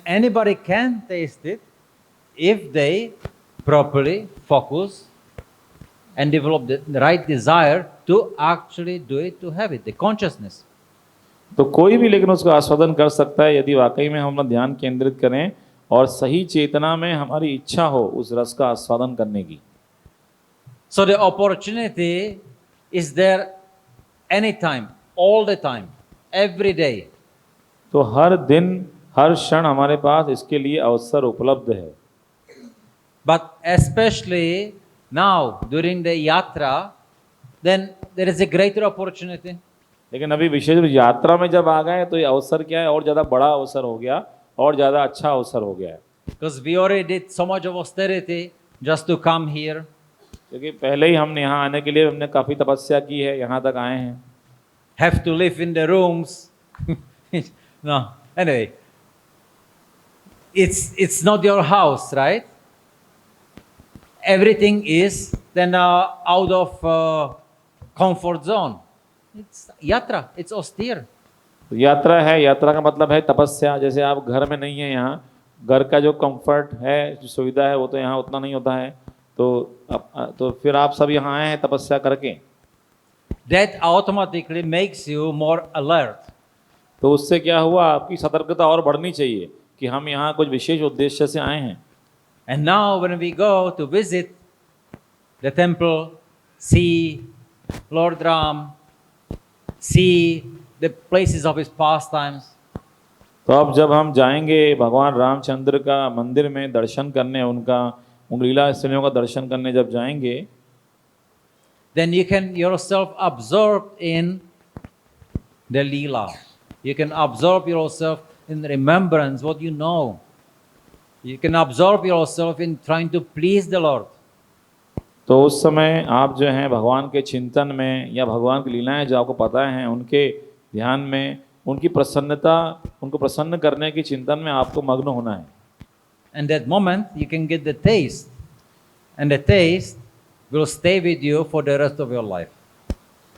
Anybody can taste it if they properly focus and develop the right desire to actually do it, to have it, the consciousness. तो कोई भी लेकिन उसका आस्वादन कर सकता है यदि वाकई में हम अपना ध्यान केंद्रित करें और सही चेतना में हमारी इच्छा हो उस रस का आस्वादन करने की। So the opportunity is there anytime, all the time, every day. तो हर दिन हर क्षण हमारे पास इसके लिए अवसर उपलब्ध है। But especially now during the yatra, then there is a greater opportunity. लेकिन अभी विशेष रूप से यात्रा में जब आ गए तो ये अवसर क्या है, और ज़्यादा बड़ा अवसर हो गया और ज़्यादा अच्छा अवसर हो गया है। Because we already did so much of austerity just to come here. क्योंकि पहले ही हमने यहाँ आने के लिए हमने काफ़ी तपस्या की है, यहाँ तक आए हैं। Have to live in the rooms. No, anyway. It's not your house, right? Everything is then out of comfort zone. It's yatra, it's austere. तो यात्रा है, यात्रा का मतलब है तपस्या। जैसे आप घर में नहीं है, यहाँ घर का जो कंफर्ट है, जो सुविधा है, वो तो यहाँ उतना नहीं होता है। तो फिर आप सब यहाँ आए हैं तपस्या करके। That automatically makes you more alert. तो उससे क्या हुआ, आपकी सतर्कता और बढ़नी चाहिए कि हम यहाँ कुछ विशेष उद्देश्य से आए हैं। And now when we go to visit the temple, see Lord Ram, see the places of his pastimes, तो अब जब हम जाएंगे भगवान रामचंद्र का मंदिर में दर्शन करने, उन लीला स्थलियों का दर्शन करने जब जाएंगे, then you can yourself absorb in the Leela. You can absorb yourself in remembrance what you know. You can absorb yourself in trying to please the Lord. तो उस समय आप जो हैं भगवान के चिंतन में या भगवान की लीलाएं जो आपको पता हैं उनके ध्यान में, उनकी प्रसन्नता, उनको प्रसन्न करने की चिंतन में आपको मग्न होना है। And that moment you can get the taste, and the taste will stay with you for the rest of your life.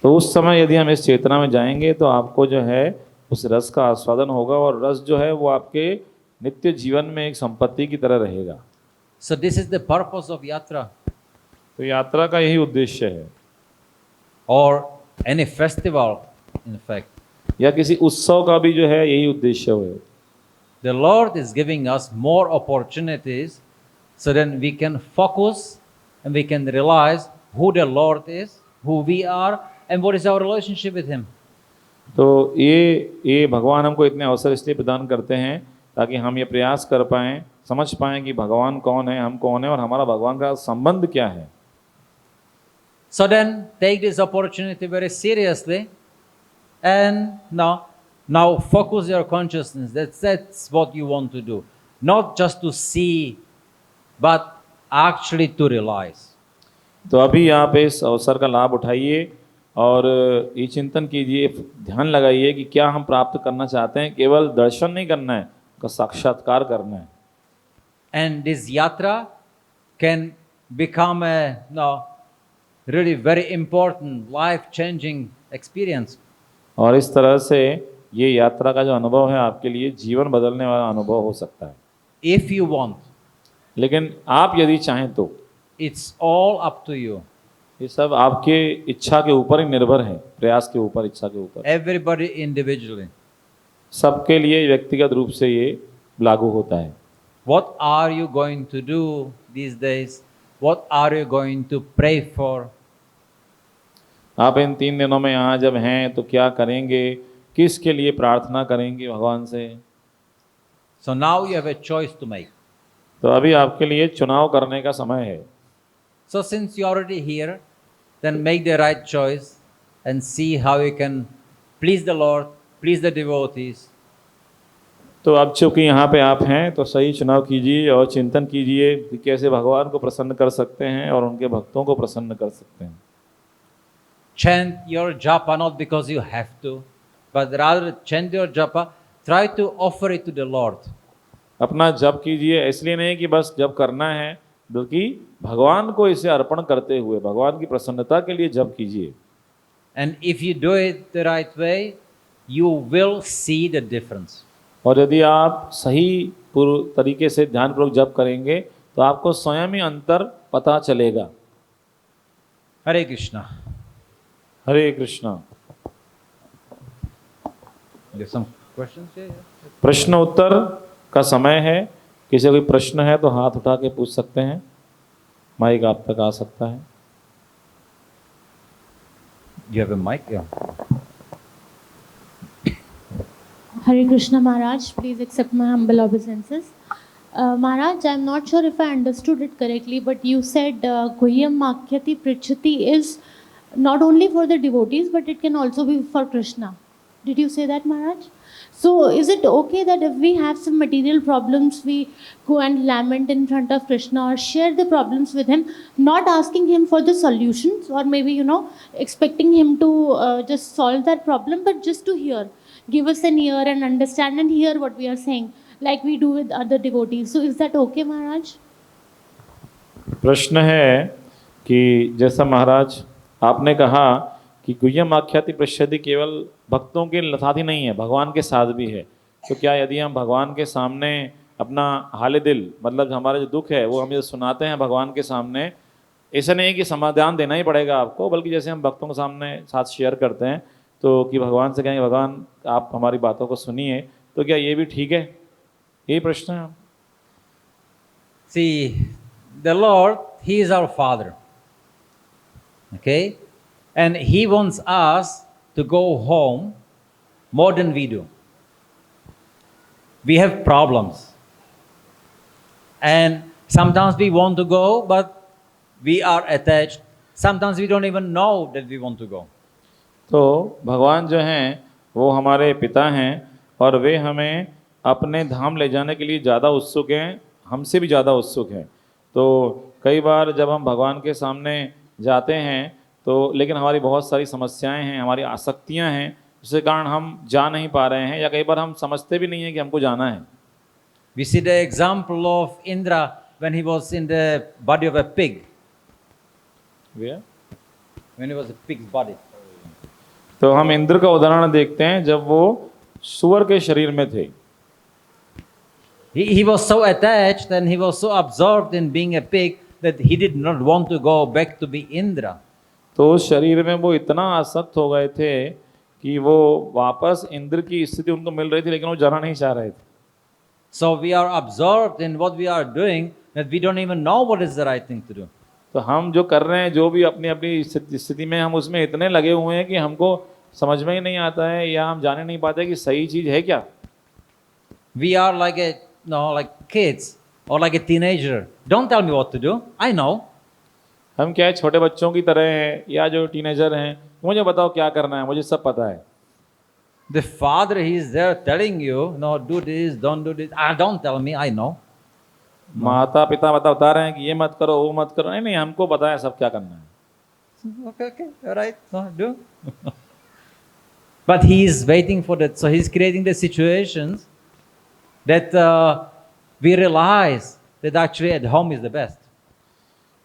तो उस समय यदि हम इस चेतना में जाएंगे तो आपको जो है उस रस का आस्वादन होगा, और रस जो है वो आपके नित्य जीवन में एक संपत्ति की तरह रहेगा। So this is the purpose of yatra, तो यात्रा का यही उद्देश्य है, or any festival, in fact. या किसी उत्सव का भी जो है यही उद्देश्य है। The Lord is giving us more opportunities so then we can focus and we can realize who the Lord is, who we are, and what is our relationship with Him. तो ये भगवान हमको इतने अवसर इसलिए प्रदान करते हैं ताकि हम ये प्रयास कर पाएँ, समझ पाएँ कि भगवान कौन है, हम कौन है, और हमारा भगवान का संबंध क्या है। So then take this opportunity very seriously, and now focus your consciousness. That's what you want to do, not just to see, but actually to realize. तो अभी आप इस अवसर का लाभ उठाइए और ये चिंतन कीजिए, ध्यान लगाइए कि क्या हम प्राप्त करना चाहते हैं। केवल दर्शन नहीं करना है, का साक्षात्कार करना है। And this yatra can become a really very important, life-changing experience. और इस तरह से ये यात्रा का जो अनुभव है आपके लिए जीवन बदलने वाला अनुभव हो सकता है। If you want, लेकिन आप यदि चाहें तो it's all up to you. ये सब आपके इच्छा के ऊपर ही निर्भर है, प्रयास के ऊपर, इच्छा के ऊपर। Everybody individually. सबके लिए व्यक्तिगत रूप से ये लागू होता है। What are you going to do these days? What are you going to pray for? आप इन 3 दिनों में यहाँ जब हैं तो क्या करेंगे, किसके लिए प्रार्थना करेंगे भगवान से। So now you have a choice to make. तो अभी आपके लिए चुनाव करने का समय है। So since you're already here, then make the right choice and see how you can please the Lord, please the devotees. तो अब चूंकि यहाँ पे आप हैं तो सही चुनाव कीजिए और चिंतन कीजिए कि कैसे भगवान को प्रसन्न कर सकते हैं और उनके भक्तों को प्रसन्न कर सकते हैं। Chant your japa not because you have to, but rather chant your japa, try to offer it to the Lord. अपना जप कीजिए, इसलिए नहीं कि बस जप करना है, बल्कि भगवान को इसे अर्पण करते हुए भगवान की प्रसन्नता के लिए जप कीजिए। And if you do it the right way, you will see the difference. और यदि आप सही पूर्ण तरीके से ध्यानपूर्वक जप करेंगे तो आपको स्वयं ही अंतर पता चलेगा। Hare Krishna. Hare Krishna. There's some questions here? Yeah. प्रश्न उत्तर का समय है। किसी कोई प्रश्न है तो हाथ उठा के पूछ सकते हैं, माइक आप तक आ सकता है। You have a mic? Yeah. Hare Krishna Maharaj, please accept my humble obeisances. Maharaj, I'm not sure if I understood it correctly, but you said Guhyam Makhyati Prichati is not only for the devotees, but it can also be for Krishna. Did you say that, Maharaj? So is it okay that if we have some material problems, we go and lament in front of Krishna or share the problems with him, not asking him for the solutions or maybe, expecting him to just solve that problem, but just to hear, give us an ear and understand and hear what we are saying, like we do with other devotees. So is that okay, Maharaj? प्रश्न है कि जैसा महाराज आपने कहा कि गुह्यम आख्याति प्रसिद्धि केवल भक्तों के साथ ही नहीं है, भगवान के साथ भी है। तो क्या यदि हम भगवान के सामने अपना हाल दिल, मतलब हमारा जो दुख है वो हम ये सुनाते हैं भगवान के सामने, ऐसा नहीं है कि समाधान देना ही पड़ेगा आपको, बल्कि जैसे हम भक्तों के सामने साथ शेयर करते हैं तो कि भगवान से कहेंगे भगवान आप हमारी बातों को सुनिए, तो क्या ये भी ठीक है? यही प्रश्न है। See, the Lord, He is our Father. Okay? And He wants us to go home more than we do. We have problems. And sometimes we want to go, but we are attached. Sometimes we don't even know that we want to go. तो भगवान जो हैं वो हमारे पिता हैं और वे हमें अपने धाम ले जाने के लिए ज़्यादा उत्सुक हैं, हमसे भी ज़्यादा उत्सुक हैं। तो कई बार जब हम भगवान के सामने जाते हैं तो लेकिन हमारी बहुत सारी समस्याएं हैं, हमारी आसक्तियां हैं, जिसके कारण हम जा नहीं पा रहे हैं या कई बार हम समझते भी नहीं हैं कि हमको जाना है। We see the example of Indra when he was in the body of a pig. When he was a pig's body. तो हम इंद्र का उदाहरण देखते हैं जब वो सुअर के शरीर में थे। He was so attached and he was so absorbed in being a pig that he did not want to go back to be Indra. तो उस शरीर में वो इतना आसक्त हो गए थे कि वो वापस इंद्र की स्थिति उनको मिल रही थी लेकिन वो जाना नहीं चाह रहे थे। So we are absorbed in what we are doing that we don't even know what is the right thing to do. तो हम जो कर रहे हैं, जो भी अपनी अपनी स्थिति में हम उसमें इतने लगे हुए हैं कि हमको समझ में ही नहीं आता है या हम जाने नहीं पाते कि सही चीज़ है क्या। We are like kids or like a teenager. Don't tell me what to do. I know. हम क्या है, छोटे बच्चों की तरह हैं या जो टीनेजर हैं, मुझे बताओ क्या करना है, मुझे सब पता है। The father, he is there telling you, no, do this, don't do this. Don't tell me, I know. माता पिता बता रहे हैं कि ये मत करो, वो मत करो। नहीं नहीं, हमको पता है सब क्या करना है। Okay, all right, no, do. But he is waiting for that. So he's creating the situations that we realize that actually at home is the best.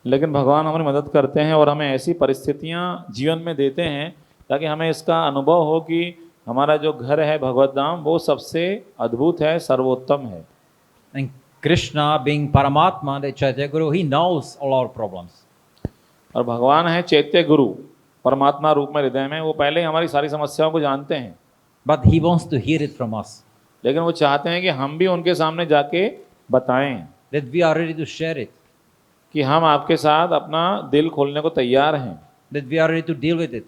लेकिन भगवान हमारी मदद करते हैं और हमें ऐसी परिस्थितियां जीवन में देते हैं ताकि हमें इसका अनुभव हो कि हमारा जो घर है भगवत धाम वो सबसे अद्भुत है, सर्वोत्तम है। And Krishna, being Paramatma, the Chaitya Guru, he knows all our problems. और भगवान है चैत्य गुरु, परमात्मा रूप में हृदय में, वो पहले ही हमारी सारी समस्याओं को जानते हैं। But he wants to hear it from us. लेकिन वो चाहते हैं कि हम भी उनके सामने जाके बताएं That we are ready to share it. कि हम आपके साथ अपना दिल खोलने को तैयार हैं That we are ready to deal with it.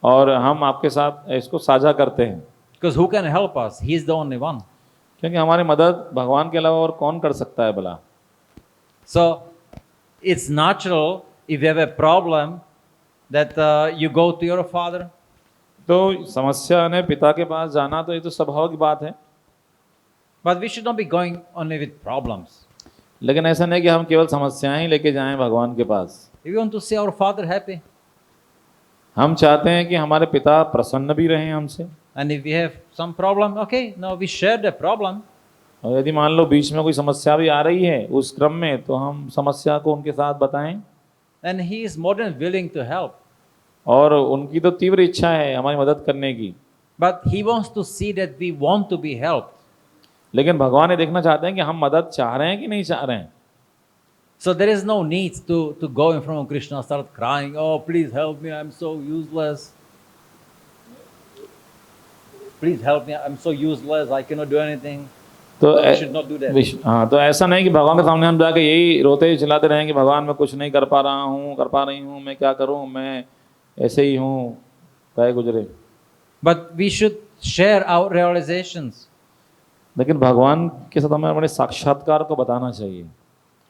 और हम आपके साथ इसको साझा करते हैं। Because who can help us? He is the only one. क्योंकि हमारी मदद भगवान के अलावा और कौन कर सकता है भला। So it's natural if you have a problem that you go to your father. तो समस्या ने पिता के पास जाना तो ये तो स्वभाव की बात है। But we should not be going only with problems. लेकिन ऐसा नहीं कि हम केवल समस्याएं ही लेके जाएं भगवान के पास। If we want to see our father happy, हम चाहते हैं कि हमारे पिता प्रसन्न भी रहें हमसे। and if we have some problem, okay, now we share the problem. और यदि मान लो बीच में कोई समस्या भी आ रही है उस क्रम में, तो हम समस्या को उनके साथ बताएं। And he is more than willing to help. और उनकी तो तीव्र इच्छा है हमारी मदद करने की। But he wants to see that we want to be helped. लेकिन भगवान ये देखना चाहते हैं कि हम मदद चाह रहे हैं कि नहीं चाह रहे हैं. So there is no need to go in front of Krishna, start crying, oh, please help me, I'm so useless. Please help me, I'm so useless, I cannot do anything. तो You should not do that. हाँ, तो ऐसा नहीं कि भगवान के सामने हम जाके यही रोते चिल्लाते रहें कि भगवान मैं कुछ नहीं कर पा रहा हूँ, कर पा रही हूँ, मैं क्या करूँ, मैं ऐसे ही हूँ, कहे गुजरे. But we should share our realizations. लेकिन भगवान के साथ हमें अपने साक्षात्कार को बताना चाहिए.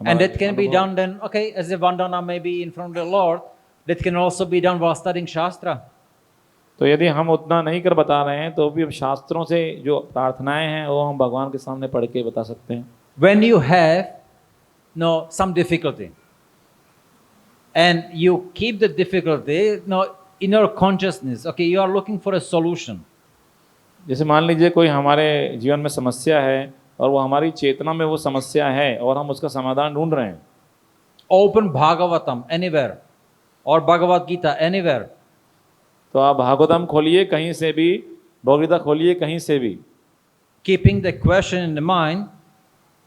And that can be done then, okay, as a vandana maybe in front of the Lord, that can also be done while studying Shastra. तो यदि हम उतना नहीं कर बता रहे हैं तो भी हम शास्त्रों से जो प्रार्थनाएं हैं वो हम भगवान के सामने पढ़ के बता सकते हैं. When you have some difficulty and you keep the difficulty in your consciousness, okay, you are looking for a solution. जैसे मान लीजिए कोई हमारे जीवन में समस्या है और वो हमारी चेतना में वो समस्या है और हम उसका समाधान ढूंढ रहे हैं. Open Bhagavatam anywhere or Bhagavad Gita anywhere. तो आप भागवतम खोलिए कहीं से भी, भगवद्गीता खोलिए कहीं से भी. Keeping the question in the mind,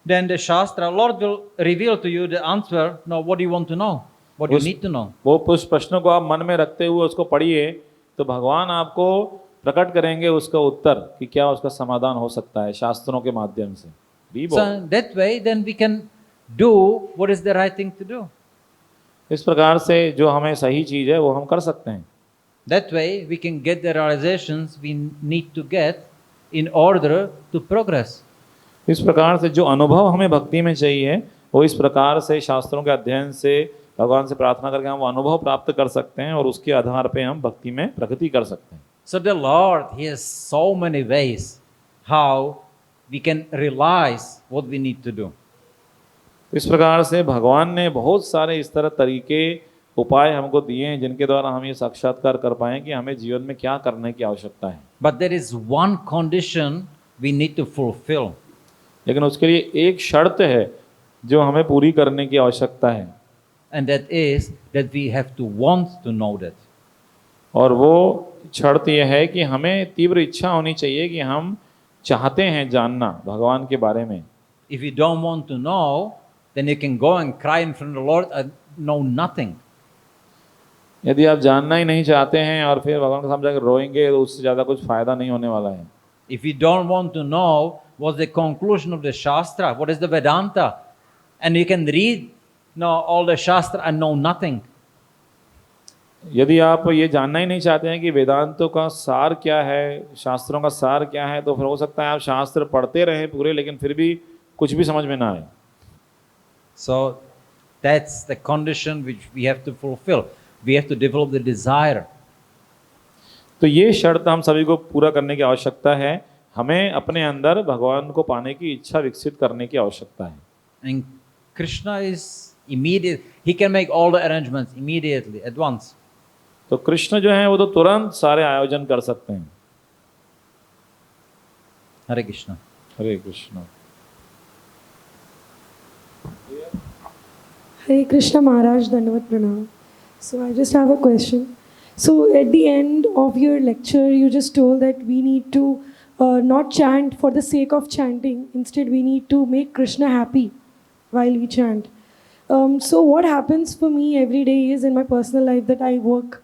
then the Shastra, Lord will reveal to you the answer. Now, what do you want to know? What you need to know? वो उस प्रश्न को आप मन में रखते हुए उसको पढ़िए तो भगवान आपको प्रकट करेंगे उसका उत्तर कि क्या उसका समाधान हो सकता है शास्त्रों के माध्यम से. So that way, then we can do what is the right thing to do. इस प्रकार से जो हमें सही चीज है वो हम कर सकते हैं. That way, we can get the realizations we need to get in order to progress. इस प्रकार से जो अनुभव हमें भक्ति में चाहिए वो इस प्रकार से शास्त्रों के अध्ययन से भगवान से प्रार्थना करके हम वो अनुभव प्राप्त कर सकते हैं और उसके आधार पे हम भक्ति में प्रगति कर सकते हैं. So the Lord, He has so many ways how we can realize what we need to do. इस प्रकार से भगवान ने बहुत सारे इस तरह तरीके उपाय हमको दिए हैं जिनके द्वारा हम ये साक्षात्कार कर पाएं कि हमें जीवन में क्या करने की आवश्यकता है. But there is one condition we need to fulfill. लेकिन उसके लिए एक शर्त है जो हमें पूरी करने की आवश्यकता है. And that is that we have to want to know that. और वो शर्त यह है कि हमें तीव्र इच्छा होनी चाहिए कि हम चाहते हैं जानना भगवान के बारे में. If you don't want to know, then you can go and cry in front of the Lord and know nothing. यदि आप जानना ही नहीं चाहते हैं और फिर भगवान के सामने जाकर रोएंगे तो उससे ज़्यादा कुछ फायदा नहीं होने वाला है. If you don't want to know what's the conclusion of the Shastra, what is the Vedanta, and you can read all the Shastra and know nothing. यदि आप ये जानना ही नहीं चाहते हैं कि वेदांतों का सार क्या है, शास्त्रों का सार क्या है, तो फिर हो सकता है आप शास्त्र पढ़ते रहें पूरे लेकिन फिर भी कुछ भी समझ में ना आए. So that's the condition which we have to fulfill. We have to develop the desire. तो ये शर्त हम सभी को पूरा करने की आवश्यकता है. हमें अपने अंदर भगवान को पाने की इच्छा विकसित करने की आवश्यकता है. And Krishna is immediate. He can make all the arrangements immediately at once. तो कृष्ण जो है वो तो तुरंत सारे आयोजन कर सकते हैं. Hare Krishna. Hare Krishna. Hare Krishna Maharaj, Dandavat Pranam. So I just have a question. So at the end of your lecture, you just told that we need to not chant for the sake of chanting. Instead, we need to make Krishna happy while we chant. So what happens for me every day is in my personal life that I work.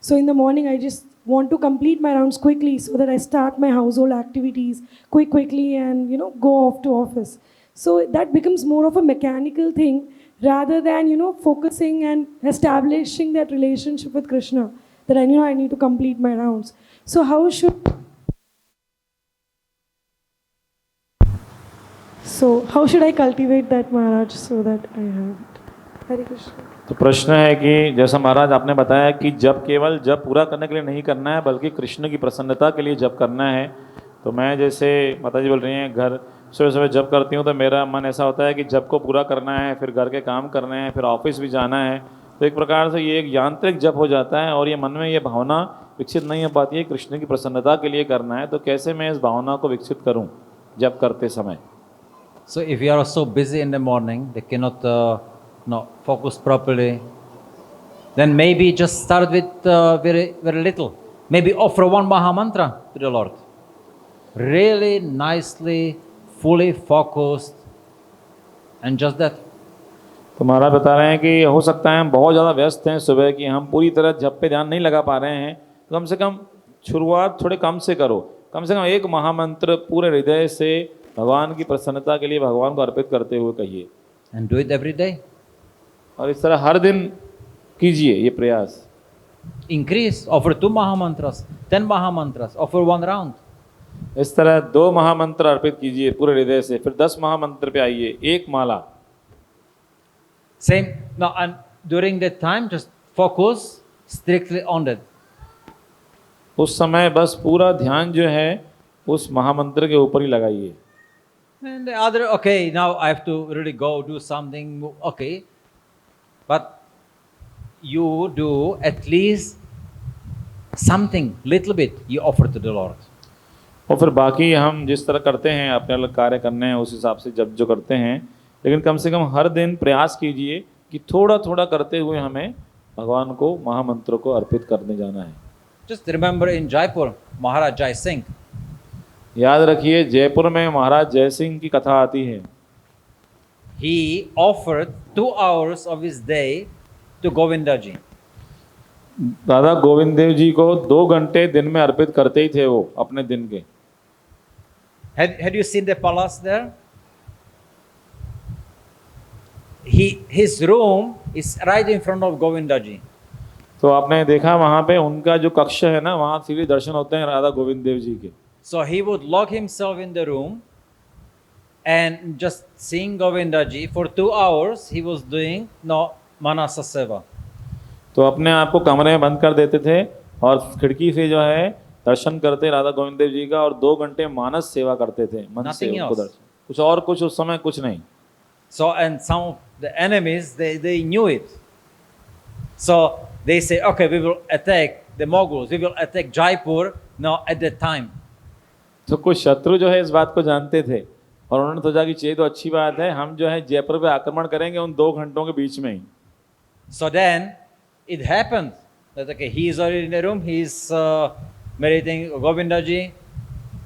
So in the morning, I just want to complete my rounds quickly so that I start my household activities quickly and go off to office. So that becomes more of a mechanical thing rather than focusing and establishing that relationship with Krishna, that I need to complete my rounds. So how should I cultivate that, Maharaj, so that I have it? Hare Krishna. तो प्रश्न है कि जैसा महाराज आपने बताया कि जब केवल जब पूरा करने के लिए नहीं करना है बल्कि कृष्ण की प्रसन्नता के लिए जब करना है. तो मैं जैसे माता जी बोल रही हैं घर सुबह जब करती हूँ तो मेरा मन ऐसा होता है कि जब को पूरा करना है, फिर घर के काम करने हैं, फिर ऑफिस भी जाना है. तो एक प्रकार से ये एक यांत्रिक जप हो जाता है और ये मन में ये भावना विकसित नहीं हो पाती है कृष्ण की प्रसन्नता के लिए करना है. तो कैसे मैं इस भावना को विकसित करूँ जब करते समय. So if you are so busy in the morning, they cannot focus properly, then maybe just start with very, very little. Maybe offer one Maha Mantra to the Lord. Really nicely fully focused, and just that. तो महाराज बता रहे हैं कि हो सकता है हम बहुत ज़्यादा व्यस्त हैं सुबह की, हम पूरी तरह जप पे ध्यान नहीं लगा पा रहे हैं, तो कम से कम शुरुआत थोड़े कम से करो, कम से कम एक महामंत्र पूरे हृदय से भगवान की प्रसन्नता के लिए भगवान को अर्पित करते हुए कहिए, And do it every day. और इस तरह हर दिन कीजिए ये प्रयास। Increase, offer 2 Mahamantras, 10 Mahamantras, offer 1 round. इस तरह 2 महामंत्र अर्पित कीजिए पूरे हृदय से, फिर 10 महामंत्र पे आइए, एक माला। Same. Now, and during that time, just focus strictly on that. उस समय बस पूरा ध्यान जो है उस महामंत्र के ऊपर ही लगाइए। And the other, okay, now I have to really go do something, okay. But you do at least something, little bit, you offer to the Lord. और फिर बाकी हम जिस तरह करते हैं अपने अलग कार्य करने हैं उस हिसाब से जब जो करते हैं, लेकिन कम से कम हर दिन प्रयास कीजिए कि थोड़ा थोड़ा करते हुए हमें भगवान को महामंत्रों को अर्पित करने जाना है। Just remember in Jaipur, Maharaj Jai Singh, याद रखिए जयपुर में महाराज जय सिंह की कथा आती है। he offered 2 hours of his day to Govinda ji. दादा गोविंद देव जी को 2 घंटे दिन में अर्पित करते ही थे वो अपने दिन के। Had you seen the palace there? His room is right in front of Govinda ji. तो आपने देखा वहाँ पे उनका जो कक्ष है ना, वहाँ सीधे दर्शन होते हैं राधा गोविंद देव जी के। So he would lock himself in the room and just seeing Govinda ji for 2 hours. He was doing Manasa Seva. तो अपने आप को कमरे में बंद कर देते थे और खिड़की से जो है दर्शन करते राधा गोविंद देव जी का, और 2 घंटे मानस सेवा करते थे, मन से Nothing उनको else. दर्शन, कुछ और कुछ उस समय कुछ नहीं। So and some of the enemies they knew it. So they say, okay, we will attack the Mughals. We will attack Jaipur now at that time. तो कुछ शत्रु जो है इस बात को जानते थे और उन्होंने सोचा कि ये तो अच्छी बात है, हम जो है जयपुर पे आक्रमण करेंगे उन 2 घंटों के बीच में ही। So then it happened that okay, he is already in the room. He is meditating Govinda ji,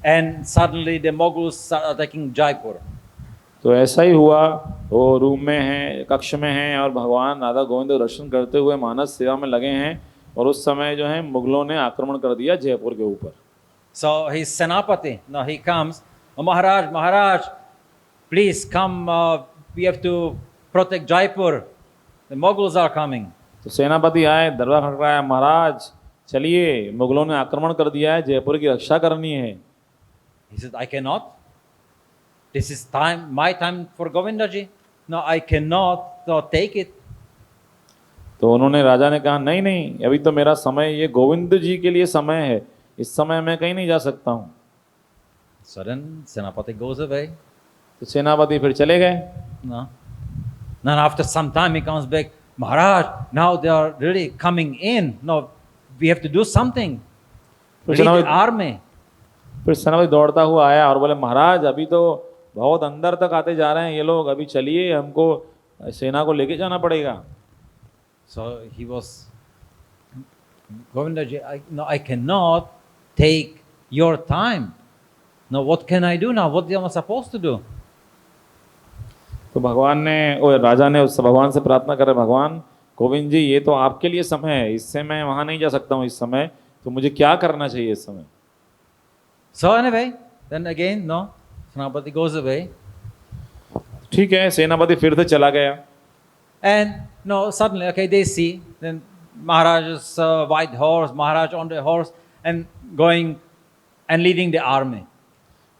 and suddenly the Mughals start attacking Jaipur. तो ऐसा ही हुआ, वो रूम में हैं, कक्ष में हैं और भगवान राधा गोविंद देव दर्शन करते हुए मानस सेवा में लगे हैं, और उस समय जो है मुगलों ने आक्रमण कर दिया जयपुर के ऊपर। So his Senapati, now he comes, oh, Maharaj, please come, we have to protect Jaipur. The Mughals are coming. तो सेनापति आए, दरवाजा खटखटाया, महाराज चलिए, मुगलों ने आक्रमण कर दिया है, जयपुर की रक्षा करनी है। He said, I cannot. This is my time for Govinda ji. No, I cannot take it. तो उन्होंने, राजा ने कहा नहीं नहीं, अभी तो मेरा समय, ये गोविंद जी के लिए समय है, इस समय मैं कहीं नहीं जा सकता हूँ। So then Senapati goes away. तो सेनापति फिर चले गए। No. Then after some time he comes back, Maharaj, now they are really coming in. No, we have to do something. फिर Lead the सेनापति army. फिर सेनापति दौड़ता हुआ आया और बोले, महाराज अभी तो बहुत अंदर तक आते जा रहे हैं ये लोग, अभी चलिए, हमको सेना को लेके जाना पड़ेगा। So he was, Govinda ji, I cannot take your time. Now what can I do now? What am I supposed to do? तो भगवान ने, ओ राजा ने उस भगवान से प्रार्थना करे, भगवान गोविंद जी ये तो आपके लिए समय है, इससे मैं वहाँ नहीं जा सकता हूँ इस समय, तो मुझे क्या करना चाहिए इस समय। So anyway, then again, no, Senapati goes away. ठीक है, सेनापति फिर से चला गया। And no, suddenly, okay, they see then Maharaj's white horse, Maharaj on the horse, and going and leading the army.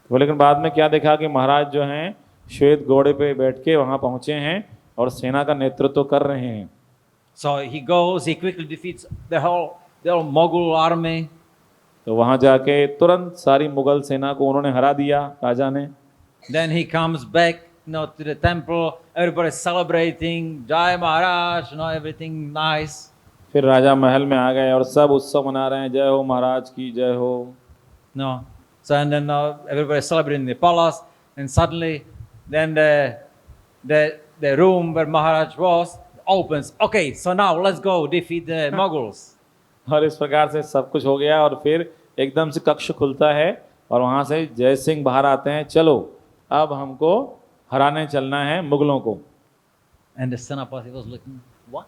तो लेकिन बाद में क्या देखा कि महाराज जो हैं श्वेत घोड़े पे बैठ के वहाँ पहुँचे हैं और सेना का नेतृत्व कर रहे हैं। So he goes, he quickly defeats the whole Mughal army. तो वहाँ जाके तुरंत सारी मुगल सेना को उन्होंने हरा दिया राजा ने। Then he comes back, to the temple. Everybody celebrating, Jai Maharaj, everything nice. फिर राजा महल में आ गए और सब उत्सव मना रहे हैं, जय हो महाराज की जय हो। No, so and then everybody celebrating in the palace, and suddenly, then the room where Maharaj was opens. Okay, so now let's go defeat the Mughals. और इस प्रकार से सब कुछ हो गया और फिर एकदम से कक्ष खुलता है और वहाँ से जय सिंह बाहर आते हैं, चलो अब हमको हराने चलना है मुगलों को। And the Senapati was looking, what?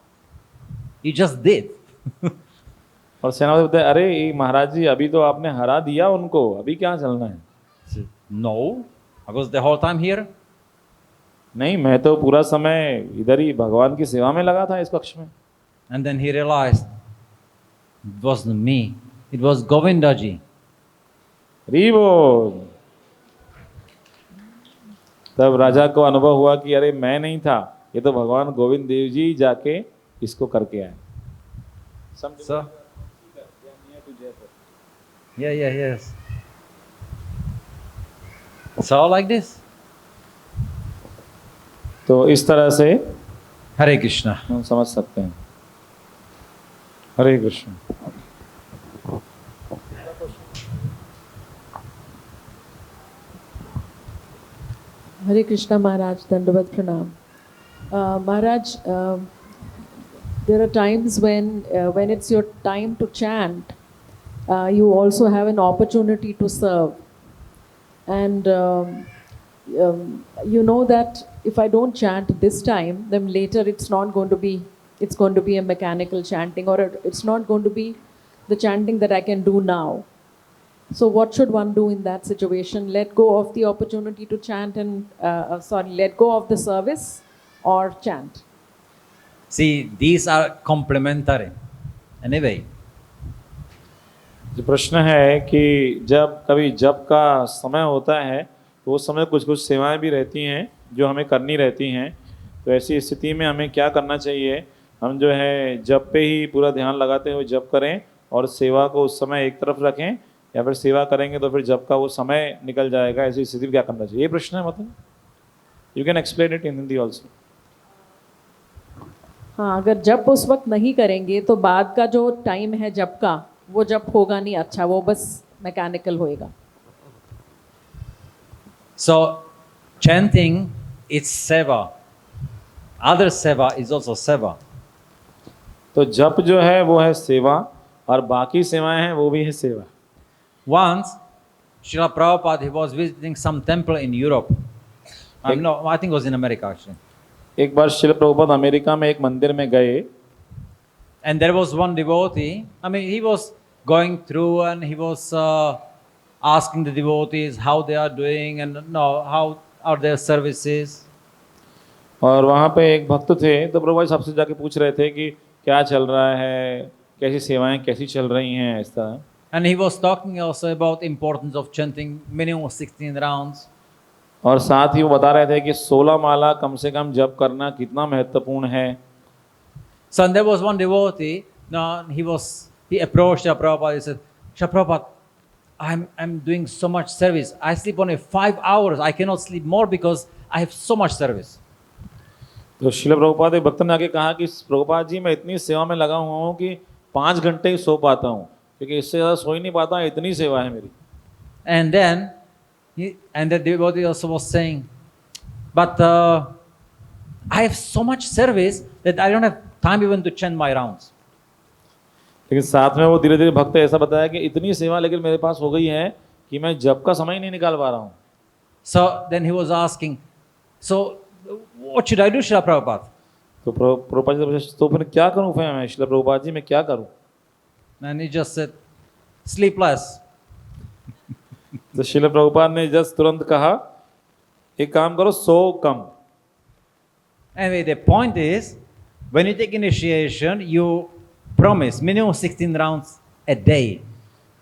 You just did. और सेनापति बोलते हैं, अरे ये महाराज जी अभी तो आपने हरा दिया उनको, अभी क्या चलना है? He said, no, I was the whole time here. नहीं, मैं तो पूरा समय इधर ही भगवान की सेवा में लगा था इस कक्ष में। And then he realized it wasn't me, it was Govinda ji. Hari बोल। तब राजा को अनुभव हुआ कि अरे मैं नहीं था, ये तो भगवान गोविंद देव जी जाके इसको करके आए। So, yeah, yes. So like this. तो इस तरह से Hare Krishna. हम समझ सकते हैं। हरे Krishna. Hare Krishna Maharaj, Dandavat Pranam. Maharaj, there are times when it's your time to chant, you also have an opportunity to serve. And you know that if I don't chant this time, then later it's going to be a mechanical chanting, or it's not going to be the chanting that I can do now. So what should one do in that situation? Let go of the opportunity to chant and, let go of the service or chant? See, these are complementary. Anyway, जो प्रश्न है कि जब कभी जप का समय होता है तो उस समय कुछ कुछ सेवाएं भी रहती हैं जो हमें करनी रहती हैं। तो ऐसी स्थिति में हमें क्या करना चाहिए? हम जो है जप पे ही पूरा ध्यान लगाते हुए जप करें और सेवा को उस समय एक तरफ रखें, या फिर सेवा करेंगे तो फिर जप का वो समय निकल जाएगा। ऐसी स्थिति में क्या करना चाहिए? ये प्रश्न है। मतलब you can explain it in Hindi also. हाँ, अगर जप उस वक्त नहीं करेंगे तो बाद का जो टाइम है जप का, वो जप होगा नहीं अच्छा, वो बस मैकेनिकल होएगा। so chanting is seva. Other seva is also seva. तो जप जो है वो है सेवा और बाकी सेवाएं हैं वो भी है सेवा। Once, Srila Prabhupada, he was visiting some temple in Europe. No, I think it was in America actually. एक बार श्रील प्रभुपाद अमेरिका में एक मंदिर में गए And there was one devotee. I mean, he was going through and he was asking the devotees how they are doing and how are their services. और वहाँ पे एक भक्त थे, तो प्रभुपाद सबसे जाके पूछ रहे थे कि क्या चल रहा है, कैसी सेवाएं कैसी चल रही हैं, इस तरह। And he was talking also about importance of chanting minimum 16 rounds. और साथ ही वो बता रहे थे कि 16 माला कम से कम जप करना कितना महत्वपूर्ण है। So and there was one devotee. No, he approached Srila Prabhupada. He said, Srila Prabhupada, I'm doing so much service. I sleep only 5 hours. I cannot sleep more because I have so much service. तो श्रील प्रभुपाद एक भक्त ने आके कहा कि प्रभुपाद जी मैं इतनी सेवा में लगा हुआ हूँ कि 5 घंटे ही सो पाता हूँ, क्योंकि इससे ज़्यादा सो ही नहीं पाता, इतनी सेवा है मेरी। And then, the devotee also was saying, but I have so much service that I don't have time even to chant my rounds. लेकिन साथ में वो धीरे धीरे भक्त ऐसा बताया कि इतनी सेवा लेकिन मेरे पास हो गई है कि मैं जप का समय ही नहीं निकाल पा रहा हूँ। So then he was asking, so what should I do, Srila Prabhupada? तो प्रभुपाद जी ने पूछा, तो फिर क्या करूँ फिर मैं, श्रील प्रभुपाद जी मैं क्या करूँ? And he just said, sleep less. तो श्रील प्रभुपाद ने जस्ट तुरंत कहा, एक काम करो, सो कम। Anyway, the point is, when you take initiation, you promise minimum 16 rounds a day,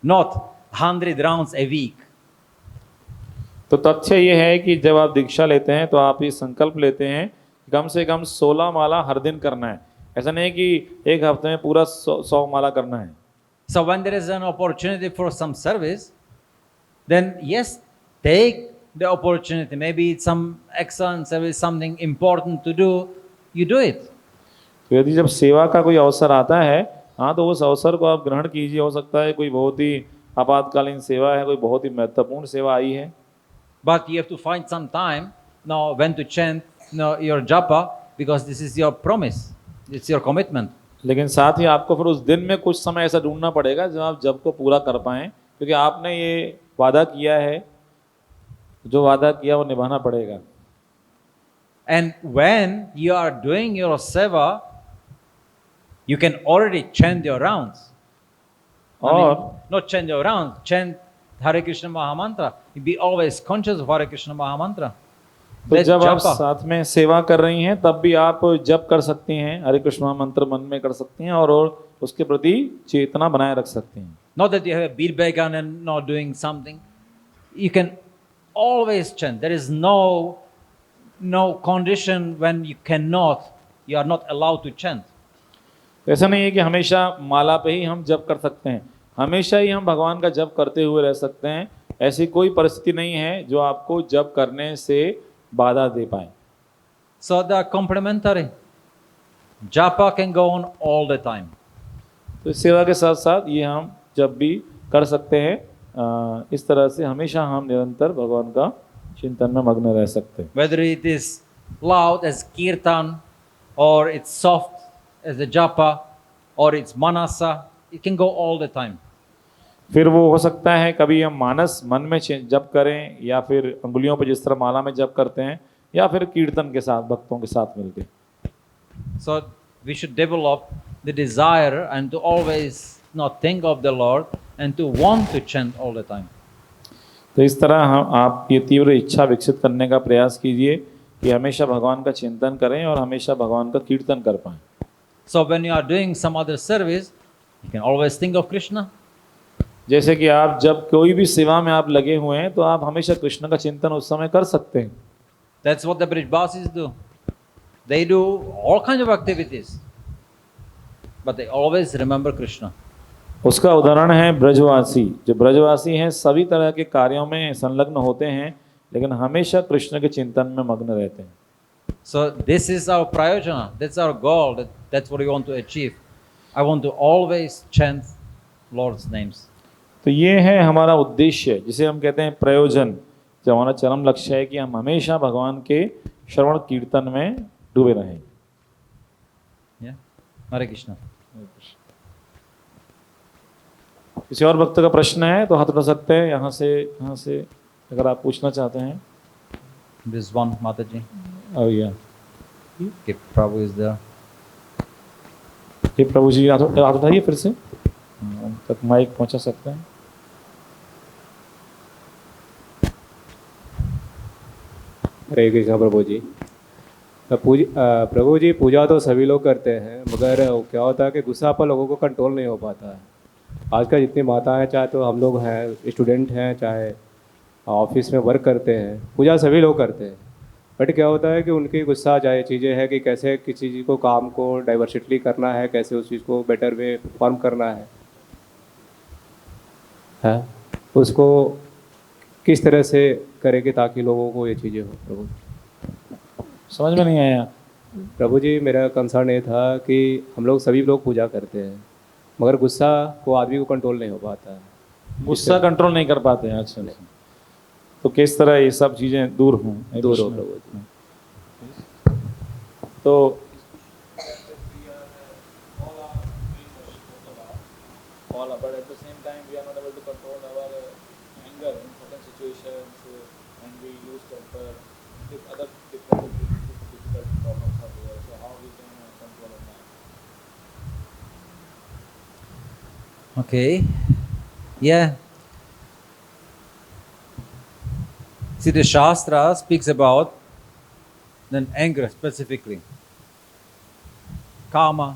not 100 rounds a week. तो तथ्य ये है कि जब आप दीक्षा लेते हैं तो आप ये संकल्प लेते हैं कि कम से कम 16 माला हर दिन करना है। ऐसा नहीं कि एक हफ्ते में पूरा 100 माला करना है। So when there is an opportunity for some service, then yes, take the opportunity. Maybe it's some excellent service, something important to do, you do it. तो यदि जब सेवा का कोई अवसर आता है, हाँ, तो उस अवसर को आप ग्रहण कीजिए। हो सकता है कोई बहुत ही आपातकालीन सेवा है, कोई बहुत ही महत्वपूर्ण सेवा आई है। But you have to find some time now when to chant your japa, because this is your promise, it's your commitment. लेकिन साथ ही आपको फिर उस दिन में कुछ समय ऐसा ढूंढना पड़ेगा जब आप जप को पूरा कर पाएं, क्योंकि आपने ये वादा किया है जो वादा किया वो निभाना पड़ेगा। And when you are doing your seva, you can already chant your rounds. Not chant your rounds, chant Hare Krishna Mahamantra. Be always conscious of Hare Krishna Mahamantra. तो That's जब आप japa. साथ में सेवा कर रही हैं तब भी आप जप कर सकती हैं, हरे कृष्ण मंत्र मन में कर सकती हैं और उसके प्रति चेतना बनाए रख सकती हैं। Not that you have a beer bag and not doing something. You can always chant. There is no condition when you are not allowed to chant. ऐसा नहीं है कि हमेशा माला पे ही हम जप कर सकते हैं, हमेशा ही हम भगवान का जप करते हुए रह सकते हैं। ऐसी कोई परिस्थिति नहीं है जो आपको जप करने से बाधा दे पाए। So they are complementary. Japa can go on all the time. तो इस सेवा के साथ साथ ये हम जब भी कर सकते हैं, इस तरह से हमेशा हम निरंतर भगवान का चिंतन में मग्न रह सकते हैं। Whether it is loud as kirtan, or it's soft as a japa, or it's manasa, it can go all the time. फिर वो हो सकता है कभी हम मानस मन में जप करें, या फिर अंगुलियों पर जिस तरह माला में जप करते हैं, या फिर कीर्तन के साथ भक्तों के साथ मिलकर। So we should develop the desire and to always not think of the Lord and to want to chant all the time. तो इस तरह हम आप ये तीव्र इच्छा विकसित करने का प्रयास कीजिए कि हमेशा भगवान का चिंतन करें और हमेशा भगवान का कीर्तन कर पाएं। So when you are doing some other service, you can always think of Krishna. जैसे कि आप जब कोई भी सेवा में आप लगे हुए हैं तो आप हमेशा कृष्ण का चिंतन उस समय कर सकते हैं। That's what the Brijbasis do. They do all kinds of activities, but they always remember Krishna. उसका उदाहरण है ब्रजवासी। जो ब्रजवासी हैं सभी तरह के कार्यों में संलग्न होते हैं, लेकिन हमेशा कृष्ण के चिंतन में मग्न रहते हैं। So this is our prayojana. That's our goal. That's what we want to achieve. I want to always chant Lord's names. तो ये है हमारा उद्देश्य, जिसे हम कहते हैं प्रयोजन। जो हमारा चरम लक्ष्य है कि हम हमेशा भगवान के श्रवण कीर्तन में डूबे रहें। Yeah, Hare Krishna. किसी और भक्त का प्रश्न है तो हाथ उठा सकते हैं, यहाँ से अगर आप पूछना चाहते हैं। This one, Mataji. और या Okay, Prabhu is there. ये प्रभु जी हाथ उठाइए फिर से, तक माइक पहुंचा सकते हैं। हरे कृष्णा प्रभु जी। प्रभु जी पूजा तो सभी लोग करते हैं, मगर क्या होता है कि गुस्सा पर लोगों को कंट्रोल नहीं हो पाता है। आजकल जितनी माताएं, चाहे तो हम लोग हैं, स्टूडेंट हैं, चाहे ऑफिस में वर्क करते हैं, पूजा सभी लोग करते हैं, बट क्या होता है कि उनकी गुस्सा चाहे चीज़ें हैं कि कैसे किसी चीज़ को काम को डाइवर्सिटली करना है, कैसे उस चीज़ को बेटर वे परफॉर्म करना है उसको किस तरह से करेंगे ताकि लोगों को ये चीज़ें हो। प्रभु समझ में नहीं आया। प्रभु जी, मेरा कंसर्न ये था कि हम लोग सभी लोग पूजा करते हैं, मगर गुस्सा को आदमी को कंट्रोल नहीं हो पाता है। गुस्सा कंट्रोल नहीं कर पाते हैं। अच्छा, तो किस तरह ये सब चीज़ें दूर हों? दूर हो प्रभु जी। तो but at the same time we are not able to control our anger in certain situations, and we lose temper. If other difficult problems are there, so how we can control our mind? Okay. Yeah. See, the Shastra speaks about then anger specifically. Kama,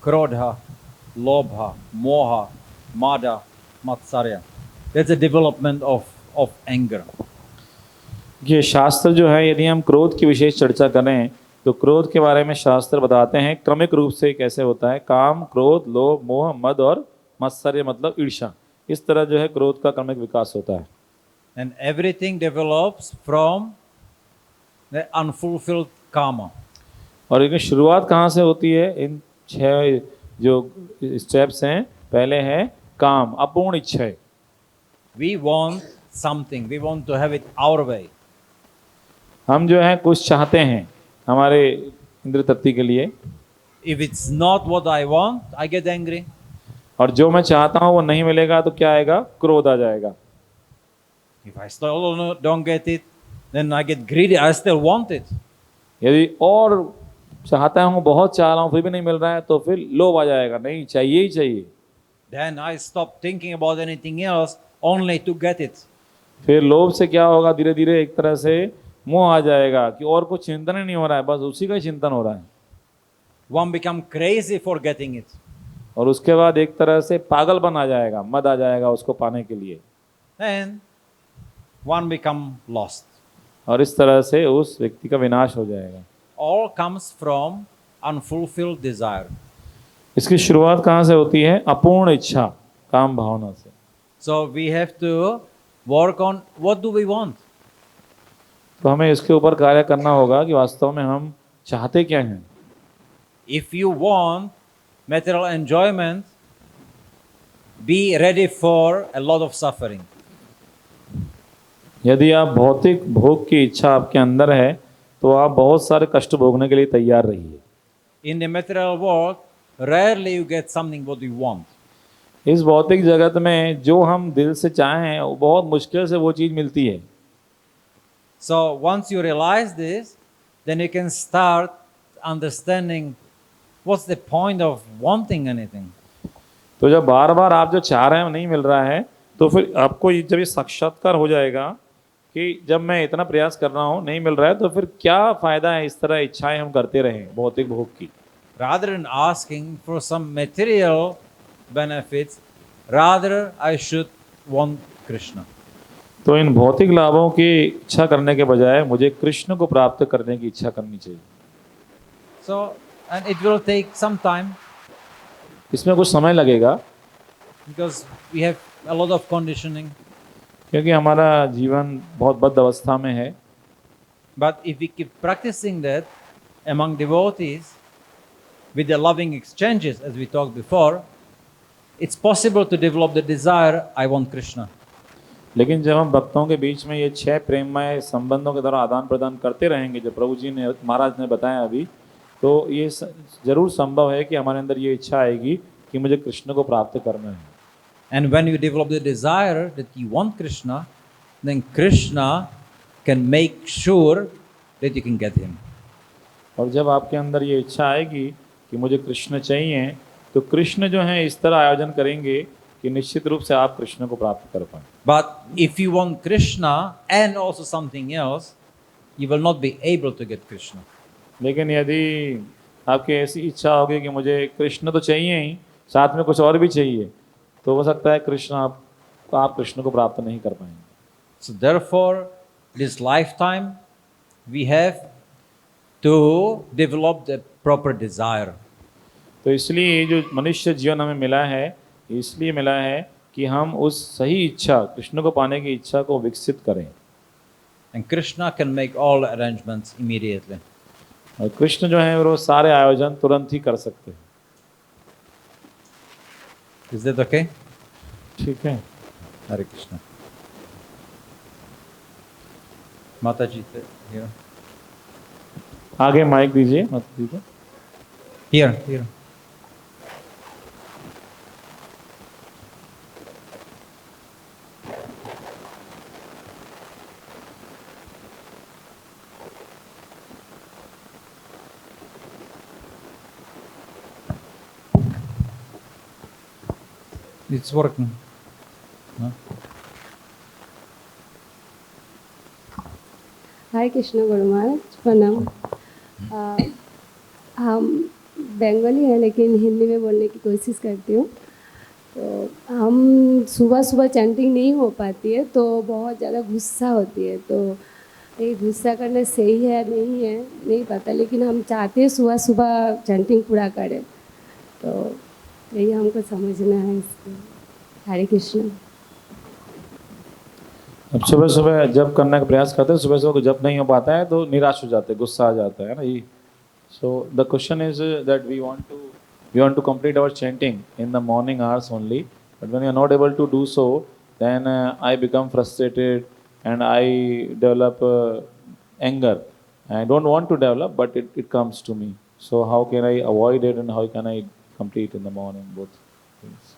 Krodha, Lobha, Moha, Mada, Matsarya. That's a development of anger. ये शास्त्र जो है, यदि हम क्रोध की विशेष चर्चा करें तो क्रोध के बारे में शास्त्र बताते हैं क्रमिक रूप से कैसे होता है। काम, क्रोध, लोभ, मोह, मद और मत्सर्य मतलब ईर्ष्या। इस तरह जो है क्रोध का क्रमिक विकास होता है। And everything develops from the unfulfilled karma. और इनकी शुरुआत कहाँ से होती है? इन 6 जो स्टेप्स हैं, पहले है काम, अपूर्ण इच्छाएं। We want something. We want to have it our way. हम जो है कुछ चाहते हैं हमारे इंद्र तृप्ति के लिए, If it's not what I want, I get angry. और जो मैं चाहता हूँ वो नहीं मिलेगा तो क्या आएगा? क्रोध आ जाएगा। If I still don't get it, then I get greedy. I still want it. यदि और चाहता हूँ, बहुत चाह रहा हूँ, फिर भी नहीं मिल रहा है, तो फिर लोभ आ जाएगा, नहीं चाहिए ही चाहिए। Then I stop thinking about anything else only to get it. फिर लोभ से क्या होगा, धीरे धीरे एक तरह से मोह आ जाएगा कि और कुछ चिंतन ही नहीं हो रहा है, बस उसी का ही चिंतन हो रहा है। One become crazy for getting it. और उसके बाद एक तरह से पागल बन आ जाएगा, मद आ जाएगा उसको पाने के लिए, Then one become lost. और इस तरह से उस व्यक्ति का विनाश हो जाएगा। All comes from unfulfilled desire. इसकी शुरुआत कहाँ से होती है? अपूर्ण इच्छा, काम भावना से। So we have to work on what do we want. तो हमें इसके ऊपर कार्य करना होगा कि वास्तव में हम चाहते क्या हैं। If you want material enjoyment, be ready for a lot of suffering. यदि आप भौतिक भोग की इच्छा आपके अंदर है, तो आप बहुत सारे कष्ट भोगने के लिए तैयार रहिए। In the material world, rarely you get something what you want. इस भौतिक जगत में जो हम दिल से चाहें, वो बहुत मुश्किल से वो चीज़ मिलती है। So once you realize this, then you can start understanding what's the point of wanting anything. तो जब बार बार आप जो चाह रहे हैं वो नहीं मिल रहा है, तो फिर आपको जब ये साक्षात्कार हो जाएगा कि जब मैं इतना प्रयास कर रहा हूँ नहीं मिल रहा है, तो फिर क्या फ़ायदा है इस तरह इच्छाएं हम करते रहें भौतिक भोग की। Rather than asking for some material benefits, rather I should want Krishna. तो इन भौतिक लाभों की इच्छा करने के बजाय मुझे कृष्ण को प्राप्त करने की इच्छा करनी चाहिए। So, and it will take some time इसमें कुछ समय लगेगा, because we have a lot of conditioning. क्योंकि हमारा जीवन बहुत बद्ध अवस्था में है। But if we keep practicing that among devotees with the loving exchanges, as we talked before, it's possible to develop the desire, I want Krishna. लेकिन जब हम भक्तों के बीच में ये 6 प्रेममय संबंधों के द्वारा आदान प्रदान करते रहेंगे, जो प्रभु जी ने, महाराज ने बताया अभी, तो ये जरूर संभव है कि हमारे अंदर ये इच्छा आएगी कि मुझे कृष्ण को प्राप्त करना है। And when you develop the desire that you want Krishna, then Krishna can make sure that you can get him. और जब आपके अंदर ये इच्छा आएगी कि मुझे कृष्ण चाहिए, तो कृष्ण जो है इस तरह आयोजन करेंगे कि निश्चित रूप से आप कृष्ण को प्राप्त कर पाएं। But if you want Krishna and also something else, you will not be able to get Krishna. लेकिन यदि आपकी ऐसी इच्छा होगी कि मुझे कृष्ण तो चाहिए ही, साथ में कुछ और भी चाहिए, तो हो सकता है आप कृष्ण को प्राप्त नहीं कर पाएंगे। So therefore, this lifetime, we have to develop the proper desire. तो इसलिए ये जो मनुष्य जीवन हमें मिला है, इसलिए मिला है कि हम उस सही इच्छा, कृष्ण को पाने की इच्छा को विकसित करें। And Krishna can make all arrangements immediately. और कृष्ण जो है वो सारे आयोजन तुरंत ही कर सकते हैं। Is that okay? ठीक है। Hare Krishna. Mataji, here. आगे माइक दीजिए माता जी को। Here, here. It's working. No? हाय कृष्ण गुरु महाराज, प्रणाम। हम बंगाली हैं लेकिन हिंदी में बोलने की कोशिश करती हूँ। तो हम सुबह सुबह चैंटिंग नहीं हो पाती है, तो बहुत ज़्यादा गुस्सा होती है। तो ये गुस्सा करना सही है नहीं है नहीं पता, लेकिन हम चाहते हैं सुबह सुबह चैंटिंग पूरा करें। तो यही हमको समझना है इसको। हरे कृष्ण। अब सुबह सुबह जब करने का प्रयास करते हैं, सुबह सुबह जब नहीं हो पाता है तो निराश हो जाते हैं, गुस्सा आ जाता है ना ये। So the question is that we want to complete our chanting in the morning hours only, but when you are not able to do so, then I become frustrated and I develop anger. I don't want to develop, but it comes to me. So how can I avoid it and how can I complete in the morning both things?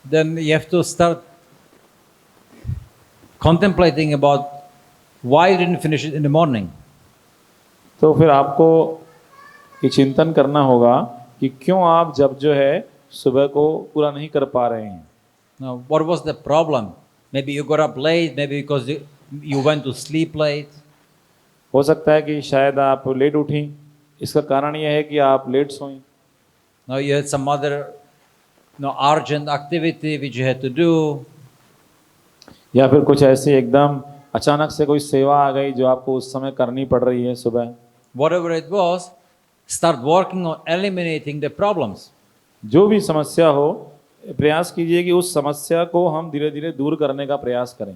Then you have to start contemplating about why you didn't finish it in the morning. तो फिर आपको ये चिंतन करना होगा कि क्यों आप जब जो है सुबह को पूरा नहीं कर पा रहे हैं। Now, what was the problem? Maybe you got up late, maybe because you went to sleep late. हो सकता है कि शायद आप लेट उठी, इसका कारण यह है कि आप लेट सोई। Now you had some other urgent activity which you had to do. या फिर कुछ ऐसी एकदम अचानक से कोई सेवा आ गई जो आपको उस समय करनी पड़ रही है सुबह। Whatever it was, start working on eliminating the problems. जो भी समस्या हो, प्रयास कीजिए कि उस समस्या को हम धीरे धीरे दूर करने का प्रयास करें।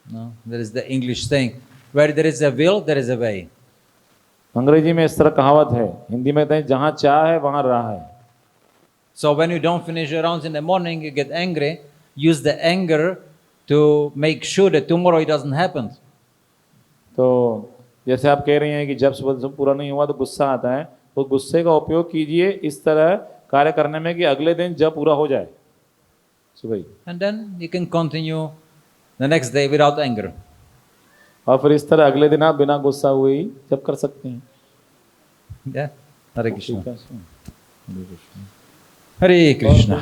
No, there is the English saying, where there is a will, there is a way. अंग्रेजी में इस तरह कहावत है, हिंदी में कहते हैं जहाँ चाह है वहाँ राह है। So when you don't finish your rounds in the morning, you get angry. Use the anger to make sure that tomorrow it doesn't happen. तो जैसे आप कह रही हैं कि जब सुबह पूरा नहीं हुआ तो गुस्सा आता है, तो गुस्से का उपयोग कीजिए इस तरह कार्य करने में कि अगले दिन जब पूरा हो जाए सुबह ही। And then you can continue the next day without anger. और फिर इस तरह अगले दिन आप बिना गुस्सा हुए ही जब कर सकते हैं। Yeah. Hare Krishna. ठीक है। Hare Krishna.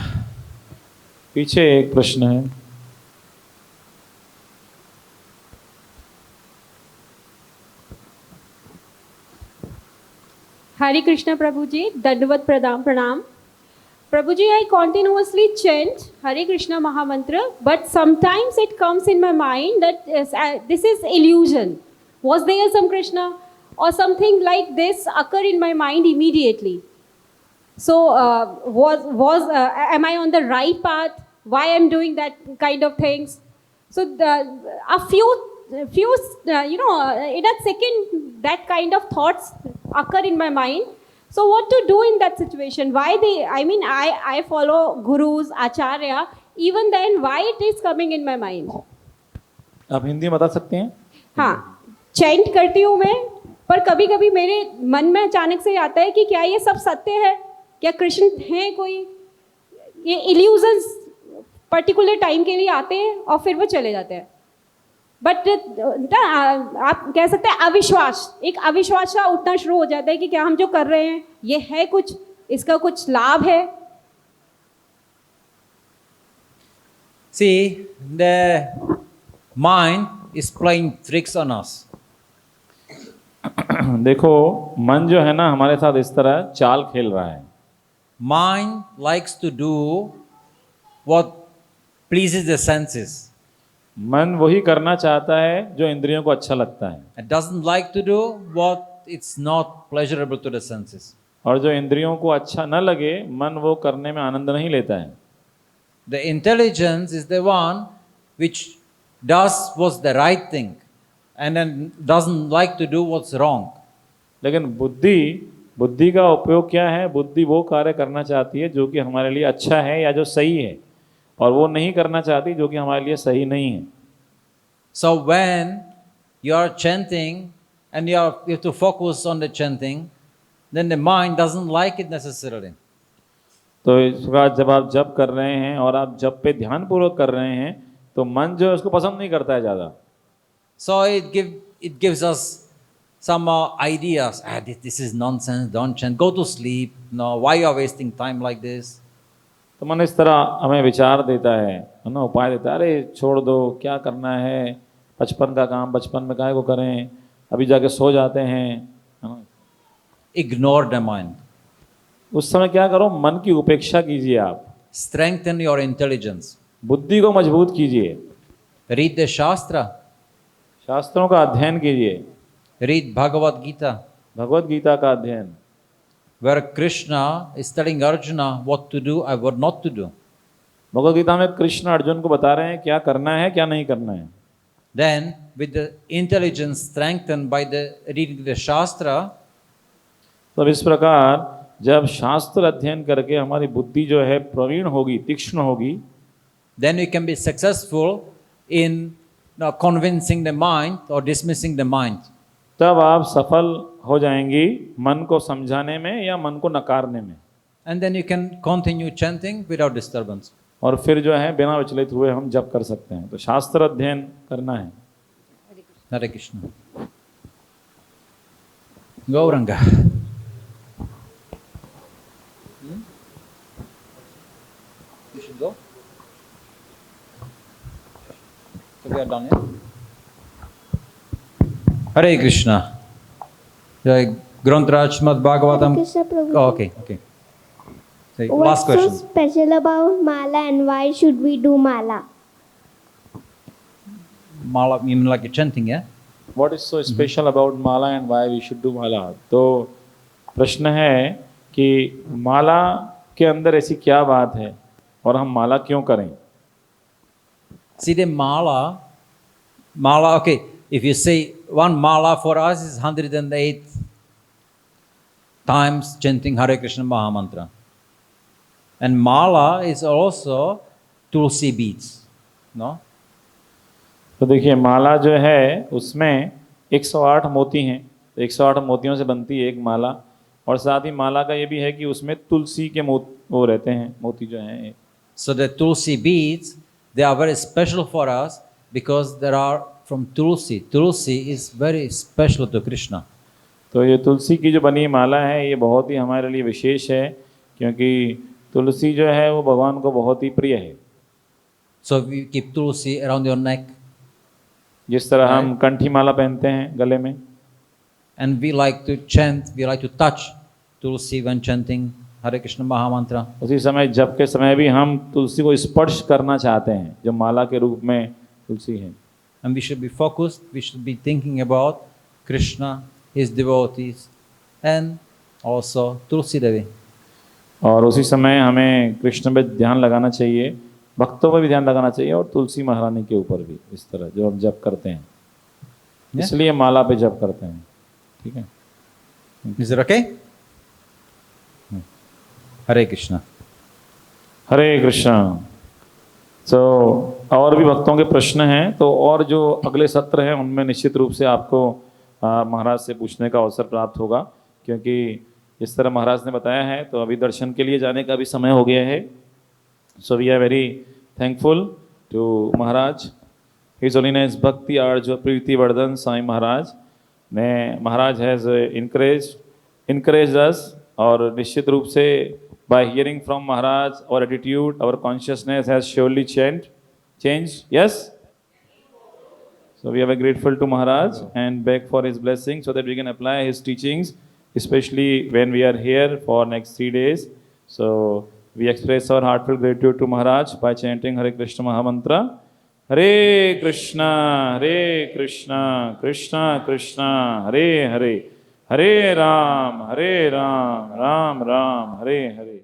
पीछे एक प्रश्न है। Hare Krishna Prabhuji, Dandavad Pranam. Prabhuji, I continuously chant Hare Krishna Mahamantra, but sometimes it comes in my mind that this is illusion. Was there some Krishna or something like this occur in my mind immediately? So, am I on the right path? Why I'm doing that kind of things? So, a few in a second, that kind of thoughts occur in my mind. So what to do in that situation? I follow gurus, acharya. Even then, why it is coming in my mind? आप हिंदी में बता सकते हैं? हाँ, chant करती हूँ मैं, पर कभी कभी मेरे मन में अचानक से आता है कि क्या ये सब सत्य है? क्या कृष्ण है कोई? ये इल्यूजन्स पर्टिकुलर टाइम के लिए आते हैं और फिर वो चले जाते हैं। बट आप कह सकते हैं अविश्वास, एक अविश्वास सा उठना शुरू हो जाता है कि क्या हम जो कर रहे हैं ये है कुछ, इसका कुछ लाभ है? See, the mind is playing tricks on us. देखो मन जो है ना हमारे साथ इस तरह चाल खेल रहा है। Mind likes to do what pleases the senses. मन वही करना चाहता है जो इंद्रियों को अच्छा लगता है। It doesn't like to do what it's not pleasurable to the senses. और जो इंद्रियों को अच्छा न लगे मन वो करने में आनंद नहीं लेता है। The intelligence is the one which does what's the right thing and then doesn't like to do what's wrong. लेकिन बुद्धि का उपयोग क्या है? बुद्धि वो कार्य करना चाहती है जो कि हमारे लिए अच्छा है या जो सही है, और वो नहीं करना चाहती जो कि हमारे लिए सही नहीं है। So when you are chanting and you have to focus on the chanting, then the mind doesn't like it necessarily. तो इस प्रकार जब आप जप कर रहे हैं और आप जप पे ध्यान पूर्वक कर रहे हैं तो मन जो है उसको पसंद नहीं करता है ज़्यादा। So it gives us some ideas. This is nonsense. Don't chant. Go to sleep. No, why you are wasting time like this? तो मन इस तरह हमें विचार देता है ना, उपाय देता है, अरे छोड़ दो, क्या करना है, बचपन का काम बचपन में काहे को करें, अभी जाके सो जाते हैं, है ना। Ignore the mind. उस समय क्या करो? मन की उपेक्षा कीजिए आप। Strengthen your intelligence. बुद्धि को मजबूत कीजिए। Read the Shastra. शास्त्रों का अध्ययन कीजिए। Read Bhagavad Gita, Bhagavad Gita का अध्ययन, where Krishna is telling Arjuna what to do and what not to do. Bhagavad Gita में कृष्ण अर्जुन को बता रहे हैं क्या करना है क्या नहीं करना है। Then, with the intelligence strengthened by the reading the Shastra, तो इस प्रकार जब शास्त्र अध्ययन करके हमारी बुद्धि जो है प्रवीण होगी, तीक्ष्ण होगी, then we can be successful in convincing the mind or dismissing the mind. तब आप सफल हो जाएंगी मन को समझाने में या मन को नकारने में। And then you can continue chanting without disturbance. और फिर जो है बिना विचलित हुए हम जप कर सकते हैं। तो शास्त्र अध्ययन करना है। Hare Krishna. Gauranga. You should go. So we are done, yeah? Hare Krishna. Grantraj Srimad Bhagavatam. Hare Krishna, Prabhuji. Oh, okay. So, last What's question. so special about mala and why should we do mala? Mala, you mean like a chanting, yeah? What is so special about Mala and why we should do माला? तो प्रश्न है कि माला के अंदर ऐसी क्या बात है और हम माला क्यों करें? See the mala, okay, if you say one mala for us is 108 times chanting Hare Krishna Mahamantra. And mala is also tulsi beads, no? तो देखिए माला जो है उसमें 108 मोती हैं, तो 108 मोतियों से बनती है एक माला। और साथ ही माला का ये भी है कि उसमें तुलसी के वो रहते हैं, मोती जो हैं। So the tulsi beads, they are very special for us because they are from tulsi. Tulsi is very special to Krishna. तो ये तुलसी की जो बनी माला है ये बहुत ही हमारे लिए विशेष है, क्योंकि तुलसी जो है वो भगवान को बहुत ही प्रिय है। So we keep tulsi around your neck. जिस तरह हम कंठी माला पहनते हैं गले में, And we like to chant, we like to touch tulsi when chanting Hare Krishna Mahamantra. उसी समय जप के समय भी हम तुलसी को स्पर्श करना चाहते हैं जो माला के रूप में तुलसी है। And we should be focused, we should be thinking about Krishna, his devotees, and also Tulsi Devi. और उसी समय हमें कृष्ण पे ध्यान लगाना चाहिए, भक्तों पर भी ध्यान लगाना चाहिए और तुलसी महारानी के ऊपर भी, इस तरह जो हम जप करते हैं। इसलिए माला पे जप करते हैं। ठीक है, Is it okay? Hare Krishna. हरे कृष्णा। तो और भी भक्तों के प्रश्न हैं, तो और जो अगले सत्र हैं उनमें निश्चित रूप से आपको महाराज से पूछने का अवसर प्राप्त होगा, क्योंकि जिस तरह महाराज ने बताया है तो अभी दर्शन के लिए जाने का भी समय हो गया है। So we are very thankful to Maharaj, his holiness Bhakti Arya प्रीति वर्धन साईं महाराज ने, महाराज हैज़ encouraged us, और निश्चित रूप से by hearing from Maharaj our attitude, our consciousness has surely changed. Yes? So we are very grateful to Maharaj and beg for his blessing so that we can apply his teachings, especially when we are here for next 3 days. So we express our heartfelt gratitude to Maharaj by chanting Hare Krishna Mahamantra. Hare Krishna, Krishna Krishna, Hare Hare, Hare Ram, Ram Ram, Hare Hare.